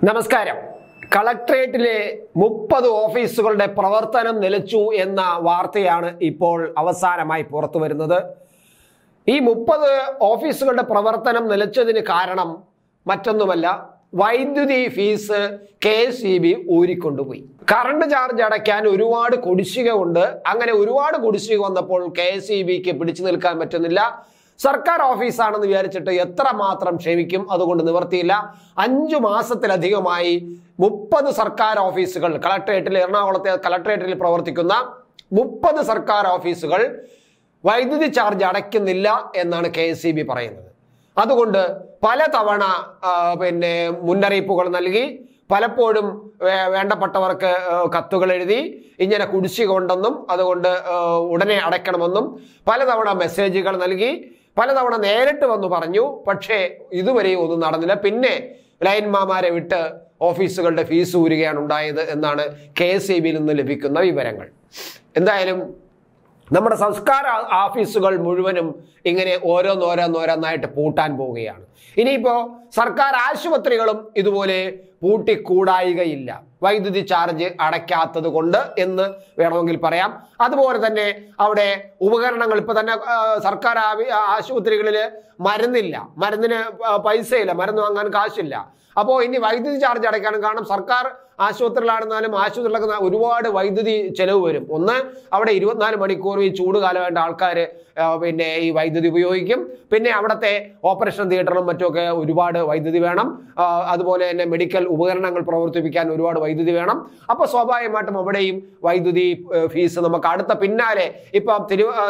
നമസ്കാരം. കളക്ട്രേറ്റിലെ 30 ഓഫീസുകളുടെ പ്രവർത്തനം നിലച്ചു എന്ന വാർത്തയാണ് ഇപ്പോൾ അവസാനമായി പുറത്തു വരുന്നത്. ഈ 30 ഓഫീസുകളുടെ പ്രവർത്തനം നിലച്ചതിന് കാരണം മറ്റൊന്നുമല്ല, വൈദ്യുതി ഫീസ് KSEB ഊരിക്കൊണ്ടുപോയി. കറണ്ട് ചാർജ് അടയ്ക്കാൻ ഒരുപാട് കുടിശ്ശിക ഉണ്ട്. അങ്ങനെ ഒരുപാട് കുടിശ്ശിക വന്നപ്പോൾ KSEBക്ക് പിടിച്ചു നിൽക്കാൻ പറ്റുന്നില്ല. സർക്കാർ ഓഫീസാണെന്ന് വിചാരിച്ചിട്ട് എത്രമാത്രം ക്ഷമിക്കും? അതുകൊണ്ട് നിവർത്തിയില്ല. 5 മാസത്തിലധികമായി 30 സർക്കാർ ഓഫീസുകൾ, എറണാകുളത്തെ കളക്ട്രേറ്റിൽ പ്രവർത്തിക്കുന്ന 30 സർക്കാർ ഓഫീസുകൾ വൈദ്യുതി ചാർജ് അടയ്ക്കുന്നില്ല എന്നാണ് KSEB പറയുന്നത്. അതുകൊണ്ട് പലതവണ മുന്നറിയിപ്പുകൾ നൽകി, പലപ്പോഴും വേണ്ടപ്പെട്ടവർക്ക് കത്തുകൾ എഴുതി ഇങ്ങനെ കുടിശ്ശിക ഉണ്ടെന്നും അതുകൊണ്ട് ഉടനെ അടയ്ക്കണമെന്നും പലതവണ മെസ്സേജുകൾ നൽകി, പലതവണ നേരിട്ട് വന്നു പറഞ്ഞു. പക്ഷേ ഇതുവരെയും ഒന്നും നടന്നില്ല. പിന്നെ ലൈൻമാരെ വിട്ട് ഓഫീസുകളുടെ ഫീസ് ഊരുകയാണ് ഉണ്ടായത് എന്നാണ് KSEBയിൽ നിന്ന് ലഭിക്കുന്ന വിവരങ്ങൾ. എന്തായാലും നമ്മുടെ സംസ്കാര ഓഫീസുകൾ മുഴുവനും ഇങ്ങനെ ഓരോന്നോരോന്നായിട്ട് പൂട്ടാൻ പോവുകയാണ്. ഇനിയിപ്പോൾ സർക്കാർ ആശുപത്രികളും ഇതുപോലെ പൂട്ടിക്കൂടായികയില്ല, വൈദ്യുതി ചാർജ് അടയ്ക്കാത്തത് കൊണ്ട് എന്ന് വേണമെങ്കിൽ പറയാം. അതുപോലെ തന്നെ അവിടെ ഉപകരണങ്ങൾ, ഇപ്പൊ തന്നെ സർക്കാർ ആശുപത്രികളിൽ മരുന്നിന് പൈസയില്ല, മരുന്ന് വാങ്ങാൻ കാശില്ല. അപ്പോൾ ഇനി വൈദ്യുതി ചാർജ് അടയ്ക്കാനും, കാരണം സർക്കാർ ആശുപത്രിയിലാണെന്നാലും ആശുപത്രിയിലൊക്കെ ഒരുപാട് വൈദ്യുതി ചെലവ് വരും. ഒന്ന്, അവിടെ 24 മണിക്കൂർ ഈ ചൂട് കാലമായിട്ട് ആൾക്കാർ ഈ വൈദ്യുതി ഉപയോഗിക്കും. പിന്നെ അവിടുത്തെ ഓപ്പറേഷൻ തിയേറ്ററിലും മറ്റുമൊക്കെ ഒരുപാട് വൈദ്യുതി വേണം. അതുപോലെ തന്നെ മെഡിക്കൽ ഉപകരണങ്ങൾ പ്രവർത്തിപ്പിക്കാൻ ഒരുപാട് വൈദ്യുതി വേണം. അപ്പോൾ സ്വാഭാവികമായിട്ടും അവിടെയും വൈദ്യുതി ഫീസ് നമുക്ക് അടുത്ത പിന്നാലെ ഇപ്പം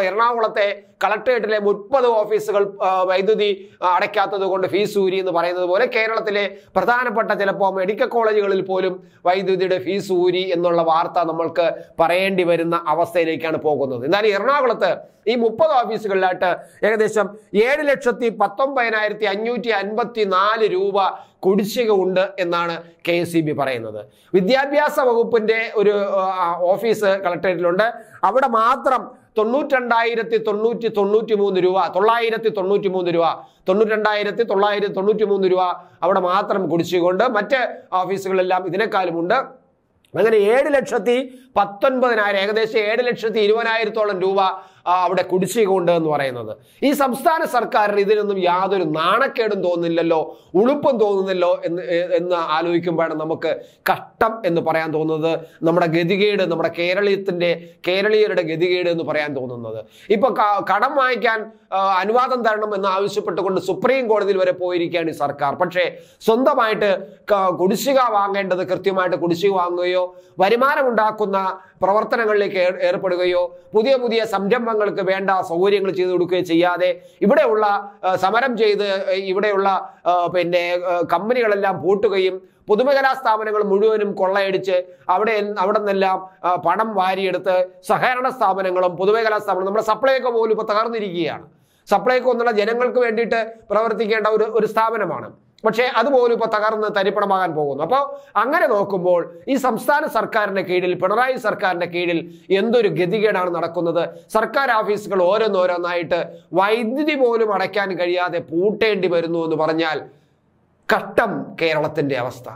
എറണാകുളത്തെ കളക്ട്രേറ്റിലെ 30 ഓഫീസുകൾ വൈദ്യുതി അടയ്ക്കാത്തത് കൊണ്ട് ഫീസ് ഊരി എന്ന് പറയുന്നത് പോലെ കേരളത്തിലെ പ്രധാനപ്പെട്ട ചിലപ്പോൾ മെഡിക്കൽ കോളേജുകളിൽ പോലും വൈദ്യുതിയുടെ ഫീസ് ഊരി എന്നുള്ള വാർത്ത നമ്മൾക്ക് പറയേണ്ടി വരുന്ന അവസ്ഥയിലേക്കാണ് പോകുന്നത്. എന്നാൽ എറണാകുളത്ത് ഈ 30 ഓഫീസുകളിലായിട്ട് ഏകദേശം 7,19,554 രൂപ കുടിശ്ശിക ഉണ്ട് എന്നാണ് KSEB പറയുന്നത്. വിദ്യാഭ്യാസ വകുപ്പിന്റെ ഒരു ഓഫീസ് കളക്ട്രേറ്റിലുണ്ട്. അവിടെ മാത്രം 92,993 രൂപ, 92,993 രൂപ അവിടെ മാത്രം കുടിശ്ശികയുണ്ട്. മറ്റ് ഓഫീസുകളെല്ലാം ഇതിനേക്കാളുമുണ്ട്. അങ്ങനെ 7,19,000, ഏകദേശം 7,20,000 രൂപ അവിടെ കുടിശ്ശിക ഉണ്ട് എന്ന് പറയുന്നത്. ഈ സംസ്ഥാന സർക്കാരിന് ഇതിനൊന്നും യാതൊരു നാണക്കേടും തോന്നുന്നില്ലല്ലോ, ഉളുപ്പും തോന്നുന്നില്ലോ എന്ന് ആലോചിക്കുമ്പോഴാണ് നമുക്ക് കഷ്ടം എന്ന് പറയാൻ തോന്നുന്നത്. നമ്മുടെ ഗതികേട്, നമ്മുടെ കേരളീയരുടെ ഗതികേട് എന്ന് പറയാൻ തോന്നുന്നത്. ഇപ്പൊ കടം വാങ്ങിക്കാൻ അനുവാദം തരണം എന്ന് ആവശ്യപ്പെട്ടുകൊണ്ട് സുപ്രീം കോടതിയിൽ വരെ പോയിരിക്കുകയാണ് ഈ സർക്കാർ. പക്ഷേ സ്വന്തമായിട്ട് കുടിശ്ശിക വാങ്ങേണ്ടത് കൃത്യമായിട്ട് കുടിശ്ശിക വാങ്ങുകയോ വരുമാനമുണ്ടാക്കുന്ന പ്രവർത്തനങ്ങളിലേക്ക് ഏർപ്പെടുകയോ പുതിയ പുതിയ സംരംഭങ്ങൾക്ക് വേണ്ട സൗകര്യങ്ങൾ ചെയ്തു കൊടുക്കുകയോ ചെയ്യാതെ ഇവിടെയുള്ള സമരം ചെയ്ത് ഇവിടെയുള്ള കമ്പനികളെല്ലാം പൂട്ടുകയും പൊതുമേഖലാ സ്ഥാപനങ്ങൾ മുഴുവനും കൊള്ളയടിച്ച് അവിടെ നിന്നെല്ലാം പണം വാരിയെടുത്ത് സഹകരണ സ്ഥാപനങ്ങളും പൊതുമേഖലാ സ്ഥാപനങ്ങളും, നമ്മുടെ സപ്ലൈകോ പോലും ഇപ്പോൾ തകർന്നിരിക്കുകയാണ്. സപ്ലൈകോ എന്നുള്ള ജനങ്ങൾക്ക് വേണ്ടിയിട്ട് പ്രവർത്തിക്കേണ്ട ഒരു സ്ഥാപനമാണ്. പക്ഷേ അതുപോലും ഇപ്പോൾ തകർന്ന് തരിപ്പണമാകാൻ പോകുന്നു. അപ്പോൾ അങ്ങനെ നോക്കുമ്പോൾ ഈ സംസ്ഥാന സർക്കാരിന്റെ കീഴിൽ, പിണറായി സർക്കാരിന്റെ കീഴിൽ എന്തൊരു ഗതികേടാണ് നടക്കുന്നത്. സർക്കാർ ഓഫീസുകൾ ഓരോന്നായിട്ട് വൈദ്യുതി പോലും അടയ്ക്കാൻ കഴിയാതെ പൂട്ടേണ്ടി വരുന്നു എന്ന് പറഞ്ഞാൽ കഷ്ടം കേരളത്തിന്റെ അവസ്ഥ.